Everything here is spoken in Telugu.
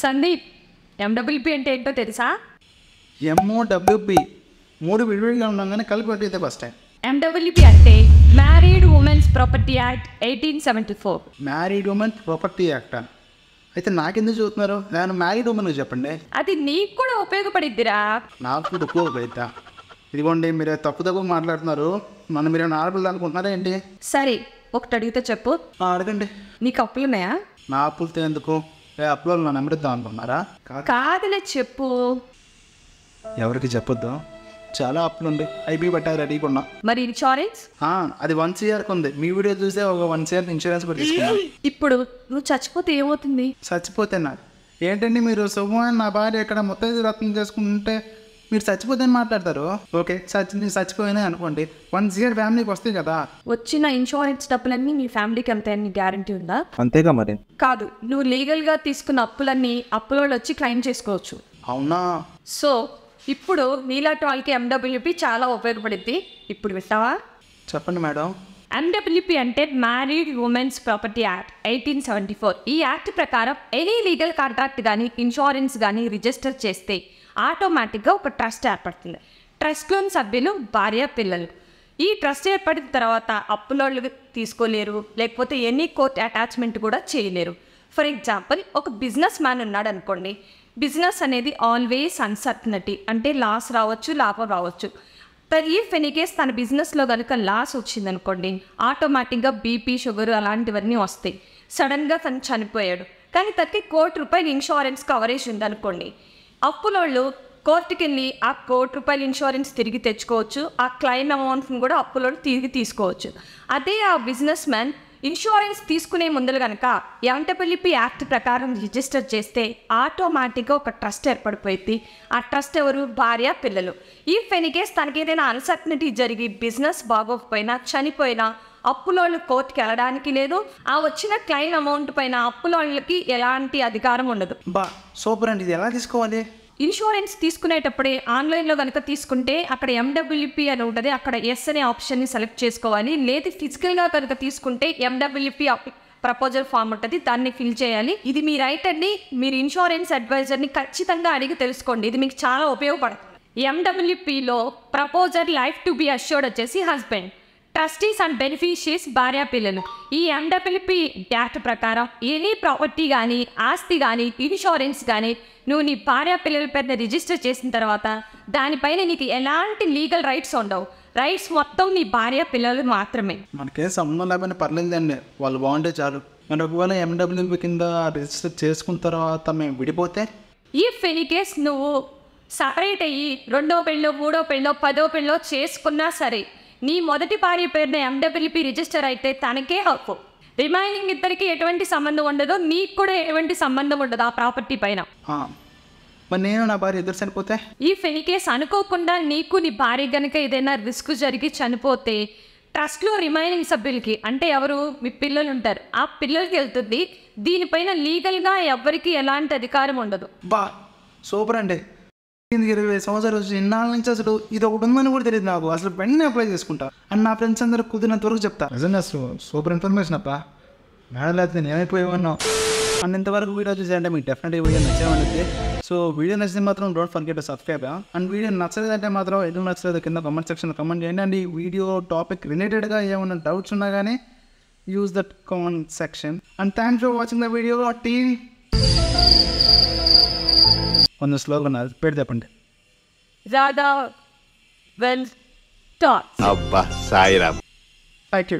సందీప్, ఎండబ్ల్యూపీ అంటే ఏంటో తెలుసా? ఎంఓడబ్ల్యూపీ 3 విడివిడిగా ఉండగానే కలిపి పెట్టితే ఫస్ట్ టైం. ఎండబ్ల్యూపీ అంటే married womens property act 1874. Married women property act. అయితే నాకెందుకు చూస్తున్నారు? నేను మ్యారీడ్ ఉమెన్ చెప్పండి. అది నీకు కూడా ఉపయోగపడిద్దిరా. నాకు కూడా ఉపయోగపడిద్దా? ఇదిగోండి, మీరు తప్పు మాట్లాడుతున్నారు. మీరు ఆడపిల్ల అనుకుంటున్నారా ఏంటి? సరే, ఒకటి అడిగితే చెప్పు. అడగండి. నీకు అప్పులు ఉన్నాయా? నా అప్పులతో ఎందుకు? అప్పులో నన్ను అమృద్దాం అనుకున్నారా? కాదులే, చెప్పు. ఎవరికి చెప్పొద్దు, చాలా అప్పులు ఉంది. ఐబీ పట్టారు రెడీగా ఉన్నా. మరి ఇన్సూరెన్స్? అది 1 yearకి ఉంది. మీ వీడియో చూసే ఒక 1 year ఇన్సూరెన్స్ కూడా తీసుకున్నాను. ఇప్పుడు నువ్వు చచ్చిపోతే ఏమవుతుంది? చచ్చిపోతే ఏంటండి మీరు శుభమైన నా భార్య ఇక్కడ మొత్తం రత్నం చేసుకుంటే మీరు చచ్చిపోతే మాట్లాడతారు. ఓకే, చచ్చిపోయినా అనుకోండి, 1 year ఫ్యామిలీకి వస్తాయి కదా. వచ్చిన ఇన్సూరెన్స్ డబ్బులన్నీ మీ ఫ్యామిలీకి అంతేని గ్యారంటీ ఉందా? అంతేగా మరి. కాదు, నువ్వు లీగల్గా తీసుకున్న అప్పులన్నీ అప్పులోళ్ళు వచ్చి క్లెయిమ్ చేసుకోవచ్చు. అవునా? సో ఇప్పుడు నీలాంటి వాళ్ళకి ఎండబ్ల్యూపీ చాలా ఉపయోగపడుద్ది. ఇప్పుడు వింటావా? చెప్పండి మేడం. ఎండబ్ల్యూపీ అంటే మ్యారీడ్ ఉమెన్స్ ప్రాపర్టీ యాక్ట్ 1874. ఈ యాక్ట్ ప్రకారం ఎనీ లీగల్ కాంట్రాక్ట్ కానీ ఇన్సూరెన్స్ కానీ రిజిస్టర్ చేస్తే ఆటోమేటిక్గా ఒక ట్రస్ట్ ఏర్పడుతుంది. ట్రస్ట్లోని సభ్యులు భార్య, పిల్లలు. ఈ ట్రస్ట్ ఏర్పడిన తర్వాత అప్పులోళ్ళు తీసుకోలేరు, లేకపోతే ఎనీ కోర్ట్ అటాచ్మెంట్ కూడా చేయలేరు. ఫర్ ఎగ్జాంపుల్, ఒక బిజినెస్ మ్యాన్ ఉన్నాడు అనుకోండి. బిజినెస్ అనేది ఆల్వేస్ అన్సర్టనిటీ, అంటే లాస్ రావచ్చు, లాభం రావచ్చు. ఇఫ్ ఎనీ కేస్ తన బిజినెస్లో కనుక లాస్ వచ్చిందనుకోండి, ఆటోమేటిక్గా బీపీ, షుగర్ అలాంటివన్నీ వస్తాయి. సడన్గా తను చనిపోయాడు, కానీ తనకి ₹1,00,00,000 ఇన్సూరెన్స్ కవరేజ్ ఉందనుకోండి. అప్పులోళ్ళు కోర్టుకి వెళ్ళి ఆ ₹1,00,00,000 ఇన్సూరెన్స్ తిరిగి తెచ్చుకోవచ్చు. ఆ క్లెయిమ్ అమౌంట్ని కూడా అప్పులోళ్ళు తిరిగి తీసుకోవచ్చు. అదే ఆ బిజినెస్ మ్యాన్ ఇన్సూరెన్స్ తీసుకునే ముందర కనుక ఎండబ్ల్యూపీ యాక్ట్ ప్రకారం రిజిస్టర్ చేస్తే ఆటోమేటిక్గా ఒక ట్రస్ట్ ఏర్పడిపోయింది. ఆ ట్రస్ట్ ఎవరు? భార్య, పిల్లలు. ఇఫ్ ఎనీ కేస్ తనకి ఏదైనా అన్సర్టనిటీ జరిగి బిజినెస్ బాగోకపోయినా, చనిపోయినా అప్పులోళ్ళు కోర్టుకి వెళ్ళడానికి లేదు. ఆ వచ్చిన క్లెయిమ్ అమౌంట్ పైన అప్పులోళ్ళకి ఎలాంటి అధికారం ఉండదు. సూపర్ అండి. ఇది ఎలా తీసుకోవాలి? ఇన్సూరెన్స్ తీసుకునేటప్పుడే ఆన్లైన్లో కనుక తీసుకుంటే అక్కడ ఎండబ్ల్యూపీ అని ఉంటుంది. అక్కడ ఎస్ అనే ఆప్షన్ని సెలెక్ట్ చేసుకోవాలి. లేదు ఫిజికల్గా కనుక తీసుకుంటే ఎండబ్ల్యూపీ ప్రపోజల్ ఫామ్ ఉంటుంది, దాన్ని ఫిల్ చేయాలి. ఇది మీ రైట్ అండి. మీరు ఇన్సూరెన్స్ అడ్వైజర్ని ఖచ్చితంగా అడిగి తెలుసుకోండి. ఇది మీకు చాలా ఉపయోగపడుతుంది. ఎండబ్ల్యూపీలో proposer life to be assured వచ్చేసి హస్బెండ్, ట్రస్టీస్ అండ్ బెనిఫిషియరీస్ భార్య, పిల్లలు. ఈ ఎండబ్ల్యూపీ యాక్ట్ ప్రకారం ఎనీ ప్రాపర్టీ కానీ, ఆస్తి కానీ, ఇన్సూరెన్స్ కానీ నువ్వు నీ భార్య, పిల్లల పేరున రిజిస్టర్ చేసిన తర్వాత దానిపైన నీకు ఎలాంటి లీగల్ రైట్స్ ఉండవు. రైట్స్ మొత్తం నీ భార్య, పిల్లలు మాత్రమే. మనకేం సంబంధం లేకపోయినా పర్లేదండి, వాళ్ళు బాగుంటే చాలు. మరి ఒకవేళ ఎండబ్ల్యూపీ కింద రిజిస్టర్ చేసుకున్న తర్వాత మేము విడిపోతే? ఇఫ్ ఎనీ కేస్ నువ్వు సపరేట్ అయ్యి 2వ పెళ్ళో, 3వ పెళ్ళో, 10వ పెళ్ళో చేసుకున్నా సరే, నీ మొదటి భార్య పేరున ఎండబ్ల్యూపీ రిజిస్టర్ అయితే తనకే హక్కు. రిమైనింగ్ ఇద్దరికి ఎటువంటి సంబంధం ఉండదు, నీకు కూడా ఎటువంటి సంబంధం ఉండదు ఆ ప్రాపర్టీ పైన. మరి నేను నా భార్య ఇద్దరు చనిపోతే? ఇఫ్ ఎనీ కేస్ అనుకోకుండా నీకు నీ భార్య కనుక ఏదైనా రిస్క్ జరిగి చనిపోతే ట్రస్ట్లో రిమైనింగ్ సభ్యులకి, అంటే ఎవరు? మీ పిల్లలు ఉంటారు, ఆ పిల్లలకి వెళ్తుంది. దీనిపైన లీగల్గా ఎవరికి ఎలాంటి అధికారం ఉండదు. సూపర్ అండి. 20 సంవత్సరాలు వచ్చి ఇన్నాళ్ళ నుంచి అసలు ఇది ఒకటి ఉందని కూడా తెలియదు నాకు. అసలు వెంటనే అప్లై చేసుకుంటా అండ్ నా ఫ్రెండ్స్ అందరూ కుదిరినంత వరకు చెప్తా. నిజంగా అసలు సూపర్ ఇన్ఫర్మేషన్ అప్ప. మేడం లేకపోతే నేనైపోయామన్నావు. అండ్ ఇంతవరకు వీడియో చూసారంటే మీకు డెఫినెట్గా వీడియో నచ్చామనేది. సో వీడియో నచ్చితే మాత్రం don't forget to subscribe. And video నచ్చలేదంటే మాత్రం ఎందుకు నచ్చలేదు కింద కామెంట్ సెక్షన్లో కామెంట్ చేయండి. అండ్ ఈ వీడియో టాపిక్ రిలేటెడ్గా ఏమైనా డౌట్స్ ఉన్నా కానీ use that comment section. And thanks for watching the video team. కొంచెం స్లోగా ఉన్నారు, పేరు చెప్పండి. Radha well thoughts. అబ్బా సాయిరామ్. Thank you.